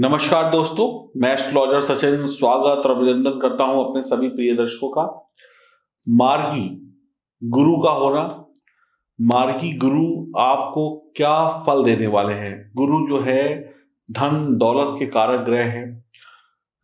नमस्कार दोस्तों, मैं एस्ट्रोलॉजर सचिन स्वागत और अभिनंदन करता हूं अपने सभी प्रिय दर्शकों का। मार्गी गुरु का होना, मार्गी गुरु आपको क्या फल देने वाले हैं। गुरु जो है धन दौलत के कारक ग्रह हैं।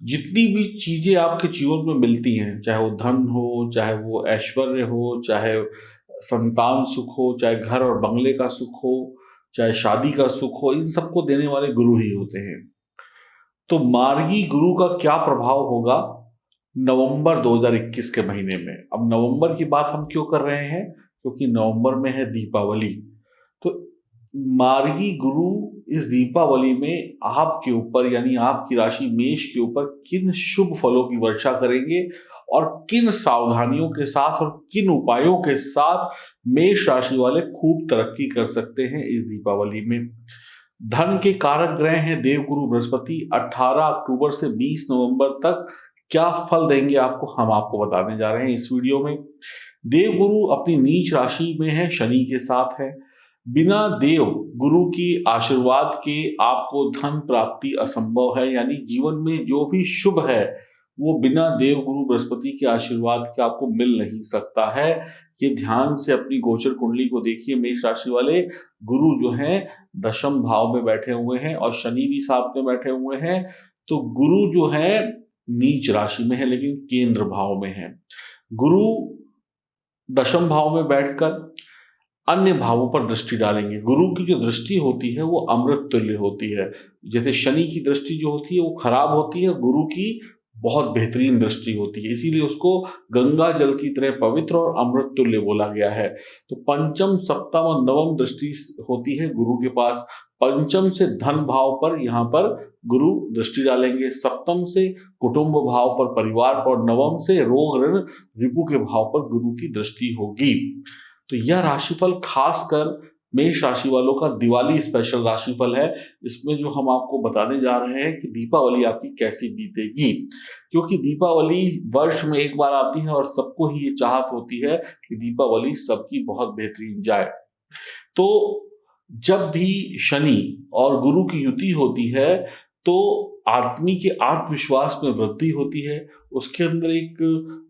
जितनी भी चीजें आपके जीवन में मिलती हैं, चाहे वो धन हो, चाहे वो ऐश्वर्य हो, चाहे संतान सुख हो, चाहे घर और बंगले का सुख हो, चाहे शादी का सुख हो, इन सबको देने वाले गुरु ही होते हैं। तो मार्गी गुरु का क्या प्रभाव होगा नवंबर 2021 के महीने में। अब नवंबर की बात हम क्यों कर रहे हैं, क्योंकि नवंबर में है दीपावली। तो मार्गी गुरु इस दीपावली में आपके ऊपर यानी आपकी राशि मेष के ऊपर किन शुभ फलों की वर्षा करेंगे और किन सावधानियों के साथ और किन उपायों के साथ मेष राशि वाले खूब तरक्की कर सकते हैं इस दीपावली में। धन के कारक ग्रह हैं देवगुरु बृहस्पति। 18 अक्टूबर से 20 नवंबर तक क्या फल देंगे हम आपको बताने जा रहे हैं इस वीडियो में। देवगुरु अपनी नीच राशि में है, शनि के साथ है। बिना देव गुरु की आशीर्वाद के आपको धन प्राप्ति असंभव है, यानी जीवन में जो भी शुभ है वो बिना देव गुरु बृहस्पति के आशीर्वाद के आपको मिल नहीं सकता है। ये ध्यान से अपनी गोचर कुंडली को देखिए मेष राशि वाले। गुरु जो है दशम भाव में बैठे हुए हैं और शनि भी साथ में बैठे हुए हैं। तो गुरु जो है नीच राशि में है लेकिन केंद्र भाव में है। गुरु दशम भाव में बैठकर अन्य भावों पर दृष्टि डालेंगे। गुरु की जो दृष्टि होती है वो अमृत तुल्य होती है। जैसे शनि की दृष्टि जो होती है वो खराब होती है, गुरु की बहुत बेहतरीन दृष्टि होती है, इसीलिए उसको गंगा जल की तरह पवित्र और अमृत तुल्य बोला गया है। तो पंचम सप्तम और नवम दृष्टि होती है गुरु के पास। पंचम से धन भाव पर यहाँ पर गुरु दृष्टि डालेंगे, सप्तम से कुटुंब भाव पर, परिवार पर, और नवम से रोग ऋण रिपु के भाव पर गुरु की दृष्टि होगी। तो यह राशिफल खासकर मेष राशि वालों का दिवाली स्पेशल राशिफल है। इसमें जो हम आपको बताने जा रहे हैं कि दीपावली आपकी कैसी बीतेगी, क्योंकि दीपावली वर्ष में एक बार आती है और सबको ही ये चाहत होती है कि दीपावली सबकी बहुत बेहतरीन जाए। तो जब भी शनि और गुरु की युति होती है तो आदमी के आत्मविश्वास में वृद्धि होती है, उसके अंदर एक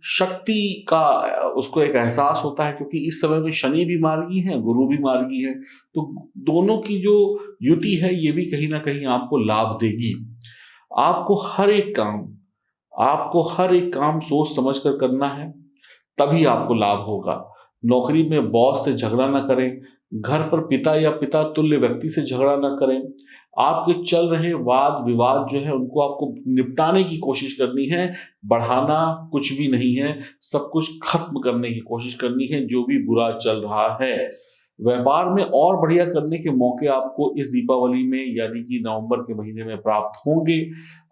शक्ति का उसको एक एहसास होता है, क्योंकि इस समय में शनि भी मार्गी है, गुरु भी मार्गी है। तो दोनों की जो युति है ये भी कहीं ना कहीं आपको लाभ देगी। आपको हर एक काम सोच समझ कर करना है, तभी आपको लाभ होगा। नौकरी में बॉस से झगड़ा ना करें, घर पर पिता या पिता तुल्य व्यक्ति से झगड़ा ना करें। आपके चल रहे वाद विवाद जो है उनको आपको निपटाने की कोशिश करनी है, बढ़ाना कुछ भी नहीं है, सब कुछ खत्म करने की कोशिश करनी है जो भी बुरा चल रहा है। व्यापार में और बढ़िया करने के मौके आपको इस दीपावली में यानी कि नवंबर के महीने में प्राप्त होंगे।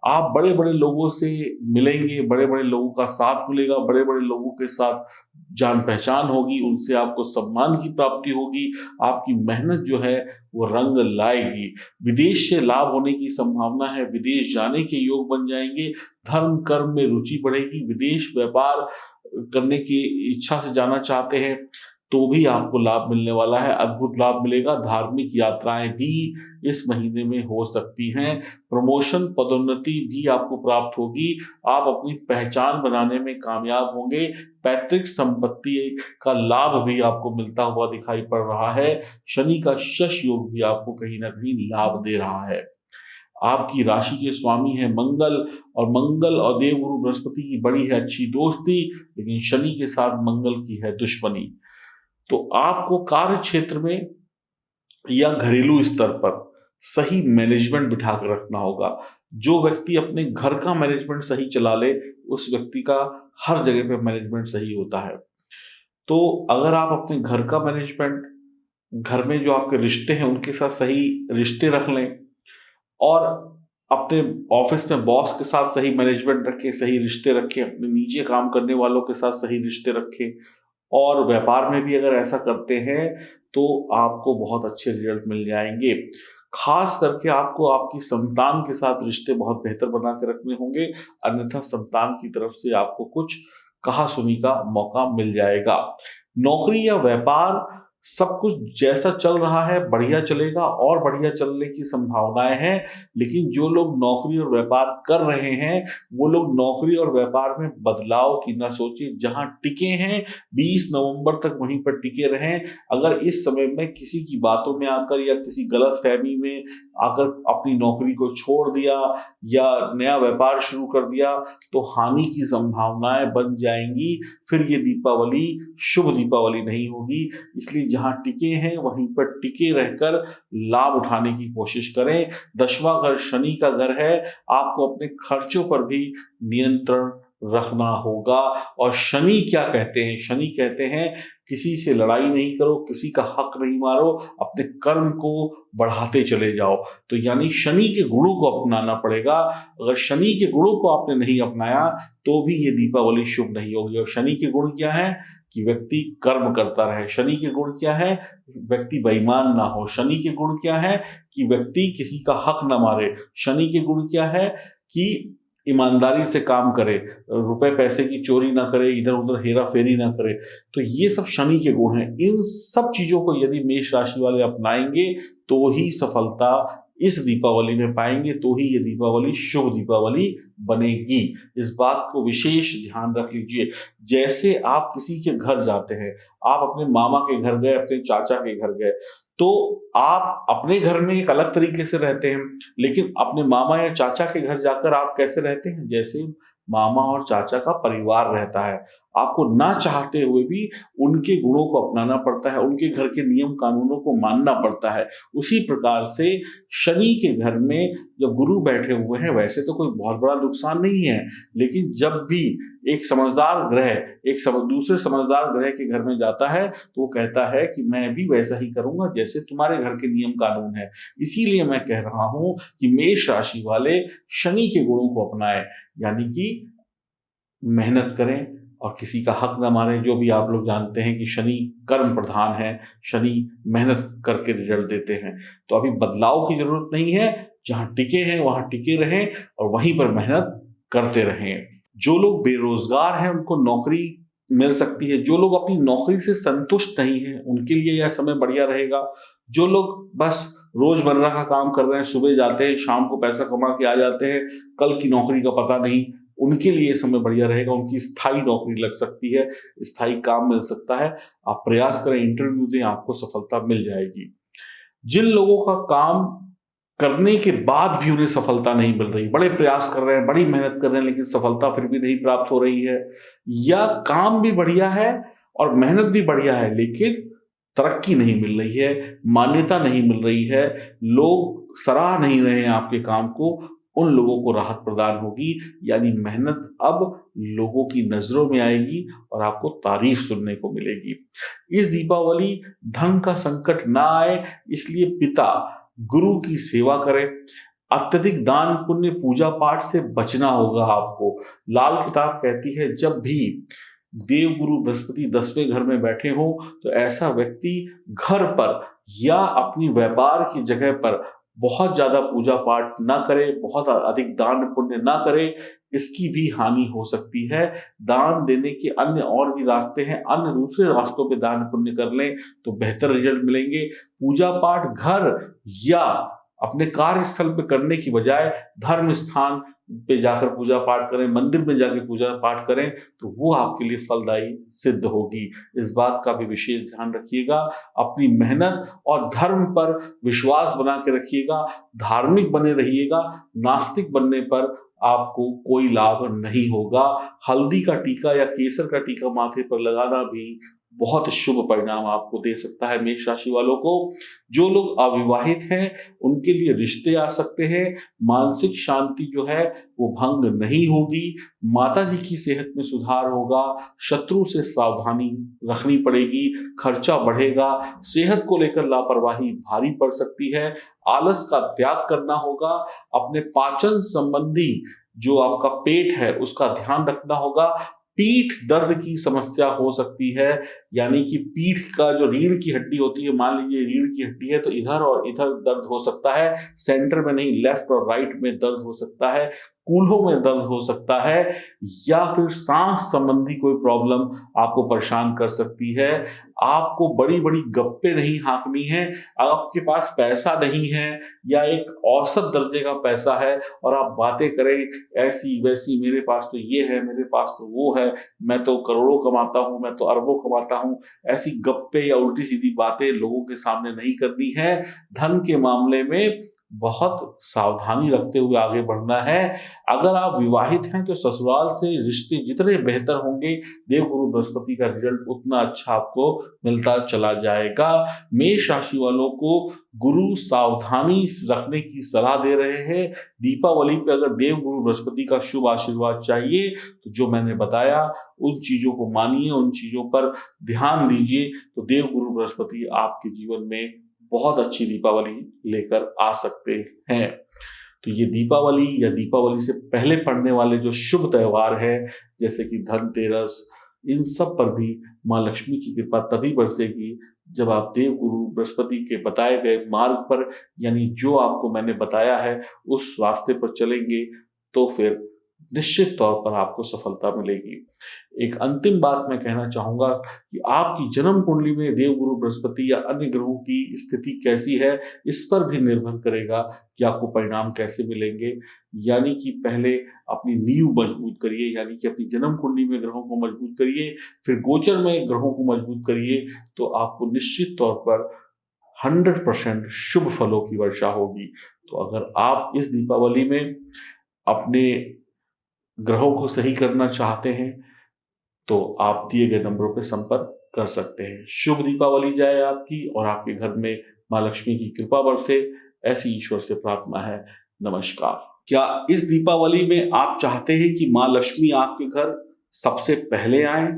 आप बड़े बड़े लोगों से मिलेंगे, बड़े बड़े लोगों का साथ मिलेगा, बड़े बड़े लोगों के साथ जान पहचान होगी, उनसे आपको सम्मान की प्राप्ति होगी। आपकी मेहनत जो है वो रंग लाएगी। विदेश से लाभ होने की संभावना है, विदेश जाने के योग बन जाएंगे। धर्म कर्म में रुचि बढ़ेगी। विदेश व्यापार करने की इच्छा से जाना चाहते हैं तो भी आपको लाभ मिलने वाला है, अद्भुत लाभ मिलेगा। धार्मिक यात्राएं भी इस महीने में हो सकती हैं। प्रमोशन पदोन्नति भी आपको प्राप्त होगी। आप अपनी पहचान बनाने में कामयाब होंगे। पैतृक संपत्ति का लाभ भी आपको मिलता हुआ दिखाई पड़ रहा है। शनि का शश योग भी आपको कहीं ना कहीं लाभ दे रहा है। आपकी राशि के स्वामी है मंगल, और मंगल और देवगुरु बृहस्पति की बड़ी है अच्छी दोस्ती, लेकिन शनि के साथ मंगल की है दुश्मनी। तो आपको कार्य क्षेत्र में या घरेलू स्तर पर सही मैनेजमेंट बिठा कर रखना होगा। जो व्यक्ति अपने घर का मैनेजमेंट सही चला ले उस व्यक्ति का हर जगह पे मैनेजमेंट सही होता है। तो अगर आप अपने घर का मैनेजमेंट, घर में जो आपके रिश्ते हैं उनके साथ सही रिश्ते रख लें, और अपने ऑफिस में बॉस के साथ सही मैनेजमेंट रखें, सही रिश्ते रखें, अपने नीचे काम करने वालों के साथ सही रिश्ते रखें, और व्यापार में भी अगर ऐसा करते हैं तो आपको बहुत अच्छे रिजल्ट मिल जाएंगे। खास करके आपको आपकी संतान के साथ रिश्ते बहुत बेहतर बना के रखने होंगे, अन्यथा संतान की तरफ से आपको कुछ कहा सुनी का मौका मिल जाएगा। नौकरी या व्यापार सब कुछ जैसा चल रहा है बढ़िया चलेगा और बढ़िया चलने की संभावनाएं हैं। लेकिन जो लोग नौकरी और व्यापार कर रहे हैं वो लोग नौकरी और व्यापार में बदलाव की ना सोचिए। जहां टिके हैं 20 नवंबर तक वहीं पर टिके रहें। अगर इस समय में किसी की बातों में आकर या किसी गलत फहमी में आकर अपनी नौकरी को छोड़ दिया या नया व्यापार शुरू कर दिया तो हानि की संभावनाएं बन जाएंगी। फिर ये दीपावली शुभ दीपावली नहीं होगी। इसलिए जहां टिके हैं वहीं पर टिके रहकर लाभ उठाने की कोशिश करें। 10वां घर शनि का घर है। आपको अपने खर्चों पर भी नियंत्रण रखना होगा। और शनि क्या कहते हैं? शनि कहते हैं किसी से लड़ाई नहीं करो, किसी का हक नहीं मारो, अपने कर्म को बढ़ाते चले जाओ। तो यानी शनि के गुणों को अपनाना पड़ेगा। अगर शनि के गुणों को आपने नहीं अपनाया तो भी ये दीपावली शुभ नहीं होगी। और शनि के गुण क्या है? कि व्यक्ति कर्म करता रहे। शनि के गुण क्या है? व्यक्ति बेईमान ना हो। शनि के गुण क्या है? कि व्यक्ति किसी का हक ना मारे। शनि के गुण क्या है? कि ईमानदारी से काम करे, रुपए पैसे की चोरी ना करे, इधर उधर हेरा फेरी ना करे। तो ये सब शनि के गुण हैं। इन सब चीजों को यदि मेष राशि वाले अपनाएंगे तो ही सफलता इस दीपावली में पाएंगे, तो ही ये दीपावली शुभ दीपावली बनेगी। इस बात को विशेष ध्यान रख लीजिए। जैसे आप किसी के घर जाते हैं, आप अपने मामा के घर गए, अपने चाचा के घर गए, तो आप अपने घर में एक अलग तरीके से रहते हैं, लेकिन अपने मामा या चाचा के घर जाकर आप कैसे रहते हैं? जैसे मामा और चाचा का परिवार रहता है। आपको ना चाहते हुए भी उनके गुणों को अपनाना पड़ता है, उनके घर के नियम कानूनों को मानना पड़ता है। उसी प्रकार से शनि के घर में जब गुरु बैठे हुए हैं, वैसे तो कोई बहुत बड़ा नुकसान नहीं है, लेकिन जब भी एक समझदार ग्रह दूसरे समझदार ग्रह के घर में जाता है तो वो कहता है कि मैं भी वैसा ही करूंगा जैसे तुम्हारे घर के नियम कानून है। इसीलिए मैं कह रहा हूं कि मेष राशि वाले शनि के गुणों को अपनाएं, यानी कि मेहनत करें और किसी का हक न मारें। जो भी आप लोग जानते हैं कि शनि कर्म प्रधान है, शनि मेहनत करके रिजल्ट देते हैं। तो अभी बदलाव की जरूरत नहीं है। जहां टिके हैं वहां टिके रहें और वहीं पर मेहनत करते रहें। जो लोग बेरोजगार हैं उनको नौकरी मिल सकती है। जो लोग अपनी नौकरी से संतुष्ट नहीं हैं उनके लिए यह समय बढ़िया रहेगा। जो लोग बस रोजमर्रा का काम कर रहे हैं, सुबह जाते हैं शाम को पैसा कमा के आ जाते हैं, कल की नौकरी का पता नहीं, उनके लिए समय बढ़िया रहेगा। उनकी स्थायी नौकरी लग सकती है, स्थायी काम मिल सकता है। आप प्रयास करें, इंटरव्यू दें, आपको सफलता मिल जाएगी। जिन लोगों का काम करने के बाद भी उन्हें सफलता नहीं मिल रही, बड़े प्रयास कर रहे हैं, बड़ी मेहनत कर रहे हैं, लेकिन सफलता फिर भी नहीं प्राप्त हो रही है, या काम भी बढ़िया है और मेहनत भी बढ़िया है लेकिन तरक्की नहीं मिल रही है, मान्यता नहीं मिल रही है, लोग सराह नहीं रहे हैं आपके काम को, उन लोगों को राहत प्रदान होगी। यानी मेहनत अब लोगों की नजरों में आएगी और आपको तारीफ सुनने को मिलेगी। इस दीपावली धन का संकट ना आए इसलिए पिता गुरु की सेवा करें। अत्यधिक दान पुण्य पूजा पाठ से बचना होगा आपको। लाल किताब कहती है जब भी देवगुरु बृहस्पति 10वें घर में बैठे हो तो ऐसा व्यक्ति घर पर या अपनी व्यापार की जगह पर बहुत ज्यादा पूजा पाठ ना करे, बहुत अधिक दान पुण्य ना करे, इसकी भी हानि हो सकती है। दान देने के अन्य और भी रास्ते हैं, अन्य दूसरे रास्तों पे दान पुण्य कर लें तो बेहतर रिजल्ट मिलेंगे। पूजा पाठ घर या अपने कार्यस्थल पे करने की बजाय धर्म स्थान पे जाकर पूजा पाठ करें, मंदिर में जाकर पूजा पाठ करें तो वो आपके लिए फलदायी सिद्ध होगी। इस बात का भी विशेष ध्यान रखिएगा। अपनी मेहनत और धर्म पर विश्वास बना के रखिएगा, धार्मिक बने रहिएगा। नास्तिक बनने पर आपको कोई लाभ नहीं होगा। हल्दी का टीका या केसर का टीका माथे पर लगाना भी बहुत शुभ परिणाम आपको दे सकता है। मेष राशि वालों को, जो लोग अविवाहित हैं उनके लिए रिश्ते आ सकते हैं। मानसिक शांति जो है वो भंग नहीं होगी। माता जी की सेहत में सुधार होगा। शत्रु से सावधानी रखनी पड़ेगी, खर्चा बढ़ेगा। सेहत को लेकर लापरवाही भारी पड़ सकती है। आलस का त्याग करना होगा। अपने पाचन संबंधी जो आपका पेट है उसका ध्यान रखना होगा। पीठ दर्द की समस्या हो सकती है, यानी कि पीठ का जो रीढ़ की हड्डी होती है, मान लीजिए रीढ़ की हड्डी है तो इधर और इधर दर्द हो सकता है, सेंटर में नहीं, लेफ्ट और राइट में दर्द हो सकता है, कूल्हों में दर्द हो सकता है, या फिर सांस संबंधी कोई प्रॉब्लम आपको परेशान कर सकती है। आपको बड़ी बड़ी गप्पे नहीं हाँकनी है। आपके पास पैसा नहीं है या एक औसत दर्जे का पैसा है और आप बातें करें ऐसी वैसी, मेरे पास तो ये है, मेरे पास तो वो है, मैं तो करोड़ों कमाता हूं, मैं तो अरबों कमाता हूं, ऐसी गप्पे या उल्टी सीधी बातें लोगों के सामने नहीं करनी है। धन के मामले में बहुत सावधानी रखते हुए आगे बढ़ना है। अगर आप विवाहित हैं तो ससुराल से रिश्ते जितने बेहतर होंगे, देवगुरु बृहस्पति का रिजल्ट उतना अच्छा आपको मिलता चला जाएगा। मेष राशि वालों को गुरु सावधानी रखने की सलाह दे रहे हैं। दीपावली पे अगर देवगुरु बृहस्पति का शुभ आशीर्वाद चाहिए तो जो मैंने बताया उन चीजों को मानिए, उन चीजों पर ध्यान दीजिए, तो देवगुरु बृहस्पति आपके जीवन में बहुत अच्छी दीपावली लेकर आ सकते हैं। तो ये दीपावली या दीपावली से पहले पड़ने वाले जो शुभ त्योहार है, जैसे कि धनतेरस, इन सब पर भी माँ लक्ष्मी की कृपा तभी बरसेगी जब आप देवगुरु बृहस्पति के बताए गए मार्ग पर, यानी जो आपको मैंने बताया है उस रास्ते पर चलेंगे, तो फिर निश्चित तौर पर आपको सफलता मिलेगी। एक अंतिम बात मैं कहना चाहूंगा कि आपकी जन्म कुंडली में देवगुरु बृहस्पति या अन्य ग्रहों की स्थिति कैसी है, इस पर भी निर्भर करेगा कि आपको परिणाम कैसे मिलेंगे। यानी कि पहले अपनी नींव मजबूत करिए, यानी कि अपनी जन्म कुंडली में ग्रहों को मजबूत करिए, फिर गोचर में ग्रहों को मजबूत करिए, तो आपको निश्चित तौर पर 100% शुभ फलों की वर्षा होगी। तो अगर आप इस दीपावली में अपने ग्रहों को सही करना चाहते हैं तो आप दिए गए नंबरों पर संपर्क कर सकते हैं। शुभ दीपावली जाए आपकी और आपके घर में माँ लक्ष्मी की कृपा बरसे, ऐसी ईश्वर से प्रार्थना है। नमस्कार। क्या इस दीपावली में आप चाहते हैं कि माँ लक्ष्मी आपके घर सबसे पहले आए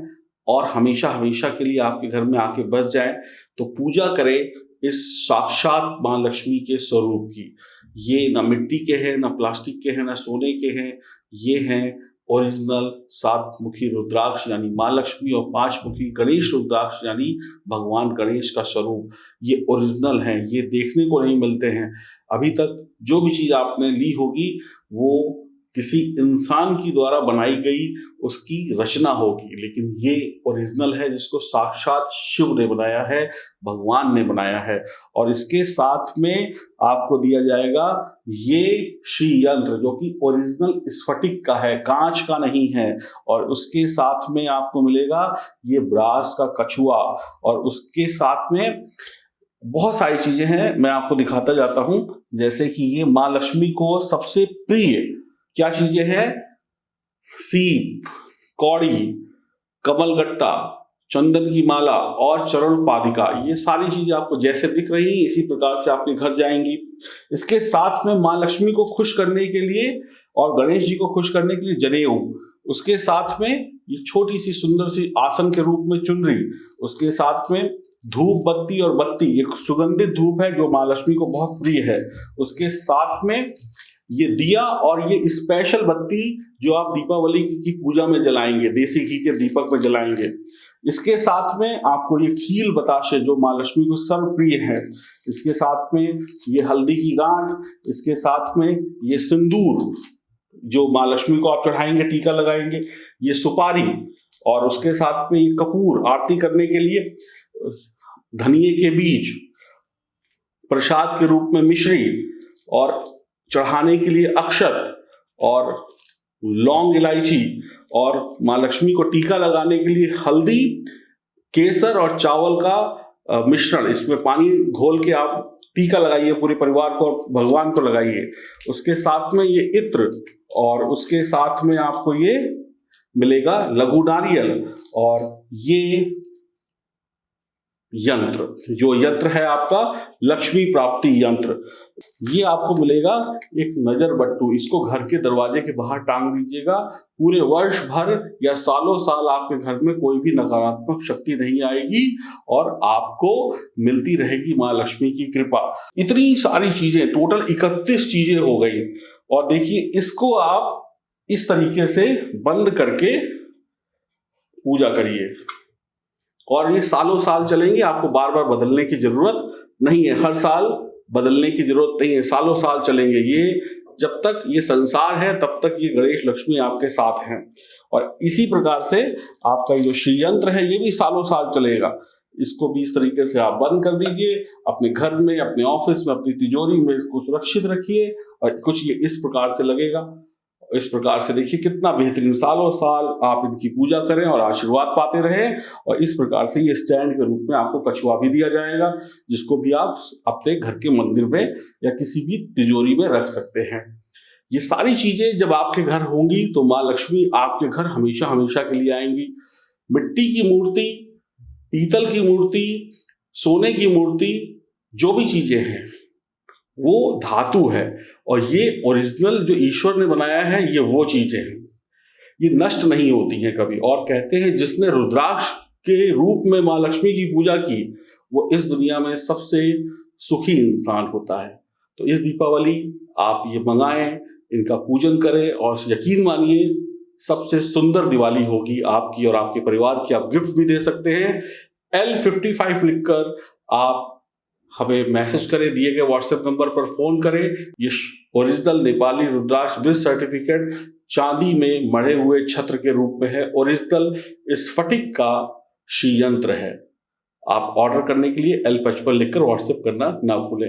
और हमेशा हमेशा के लिए आपके घर में आके बस जाए? तो पूजा करें इस साक्षात माँ लक्ष्मी के स्वरूप की। ये ना मिट्टी के हैं, ना प्लास्टिक के हैं, ना सोने के हैं, ये हैं ओरिजिनल 7 मुखी रुद्राक्ष यानी माँ लक्ष्मी और 5 मुखी गणेश रुद्राक्ष यानी भगवान गणेश का स्वरूप। ये ओरिजिनल हैं, ये देखने को नहीं मिलते हैं। अभी तक जो भी चीज़ आपने ली होगी वो किसी इंसान की द्वारा बनाई गई उसकी रचना होगी, लेकिन ये ओरिजिनल है जिसको साक्षात शिव ने बनाया है, भगवान ने बनाया है। और इसके साथ में आपको दिया जाएगा ये श्री यंत्र जो कि ओरिजिनल स्फटिक का है, कांच का नहीं है। और उसके साथ में आपको मिलेगा ये ब्रास का कछुआ, और उसके साथ में बहुत सारी चीजें हैं, मैं आपको दिखाता जाता हूं। जैसे कि ये माँ लक्ष्मी को सबसे प्रिय क्या चीजें हैं? सीप, कौड़ी, कमलगट्टा, चंदन की माला और चरण पादिका। ये सारी चीजें आपको जैसे दिख रही हैं इसी प्रकार से आपके घर जाएंगी। इसके साथ में माँ लक्ष्मी को खुश करने के लिए और गणेश जी को खुश करने के लिए जनेऊ, उसके साथ में ये छोटी सी सुंदर सी आसन के रूप में चुनरी, उसके साथ में धूप बत्ती और बत्ती, एक सुगंधित धूप है जो माँ लक्ष्मी को बहुत प्रिय है। उसके साथ में ये दिया और ये स्पेशल बत्ती जो आप दीपावली की पूजा में जलाएंगे, देसी घी के दीपक में जलाएंगे। इसके साथ में आपको ये खील बताशे जो माँ लक्ष्मी को सर्वप्रिय है, इसके साथ में ये हल्दी की गांठ, इसके साथ में ये सिंदूर जो माँ लक्ष्मी को आप चढ़ाएंगे, टीका लगाएंगे, ये सुपारी, और उसके साथ में ये कपूर आरती करने के लिए, धनिये के बीज, प्रसाद के रूप में मिश्री, और चढ़ाने के लिए अक्षत और लौंग इलायची, और माँ लक्ष्मी को टीका लगाने के लिए हल्दी, केसर और चावल का मिश्रण, इसमें पानी घोल के आप टीका लगाइए, पूरे परिवार को और भगवान को लगाइए। उसके साथ में ये इत्र, और उसके साथ में आपको ये मिलेगा लघु नारियल, और ये यंत्र, जो यंत्र है आपका लक्ष्मी प्राप्ति यंत्र, ये आपको मिलेगा एक नजर बट्टू। इसको घर के दरवाजे के बाहर टांग दीजिएगा। पूरे वर्ष भर या सालों साल आपके घर में कोई भी नकारात्मक शक्ति नहीं आएगी और आपको मिलती रहेगी माँ लक्ष्मी की कृपा। इतनी सारी चीजें, टोटल 31 चीजें हो गई। और देखिए, इसको आप इस तरीके से बंद करके पूजा करिए और ये सालों साल चलेंगे, आपको बार बार बदलने की जरूरत नहीं है, हर साल बदलने की जरूरत नहीं है, सालों साल चलेंगे ये। जब तक ये संसार है तब तक ये गणेश लक्ष्मी आपके साथ हैं। और इसी प्रकार से आपका जो श्रीयंत्र है ये भी सालों साल चलेगा। इसको भी इस तरीके से आप बंद कर दीजिए, अपने घर में, अपने ऑफिस में, अपनी तिजोरी में इसको सुरक्षित रखिए, और कुछ ये इस प्रकार से लगेगा। इस प्रकार से देखिए कितना बेहतरीन, सालों साल आप इनकी पूजा करें और आशीर्वाद पाते रहें। और इस प्रकार से ये स्टैंड के रूप में आपको कछुआ भी दिया जाएगा, जिसको भी आप अपने घर के मंदिर में या किसी भी तिजोरी में रख सकते हैं। ये सारी चीजें जब आपके घर होंगी तो माँ लक्ष्मी आपके घर हमेशा हमेशा के लिए आएंगी। मिट्टी की मूर्ति, पीतल की मूर्ति, सोने की मूर्ति, जो भी चीजें हैं वो धातु है, और ये ओरिजिनल जो ईश्वर ने बनाया है ये वो चीजें हैं, ये नष्ट नहीं होती हैं कभी। और कहते हैं जिसने रुद्राक्ष के रूप में माँ लक्ष्मी की पूजा की वो इस दुनिया में सबसे सुखी इंसान होता है। तो इस दीपावली आप ये मंगाएं, इनका पूजन करें, और यकीन मानिए सबसे सुंदर दिवाली होगी आपकी और आपके परिवार की। आप गिफ्ट भी दे सकते हैं। L55 लिखकर आप हमें मैसेज करें, दिए गए व्हाट्सएप नंबर पर फोन करें। ये original Nepali rudraksha with certificate चांदी में मढ़े हुए छत्र के रूप में है, ओरिजिनल स्फटिक का श्रीयंत्र है। आप ऑर्डर करने के लिए L55 लिखकर व्हाट्सएप करना ना भूलें।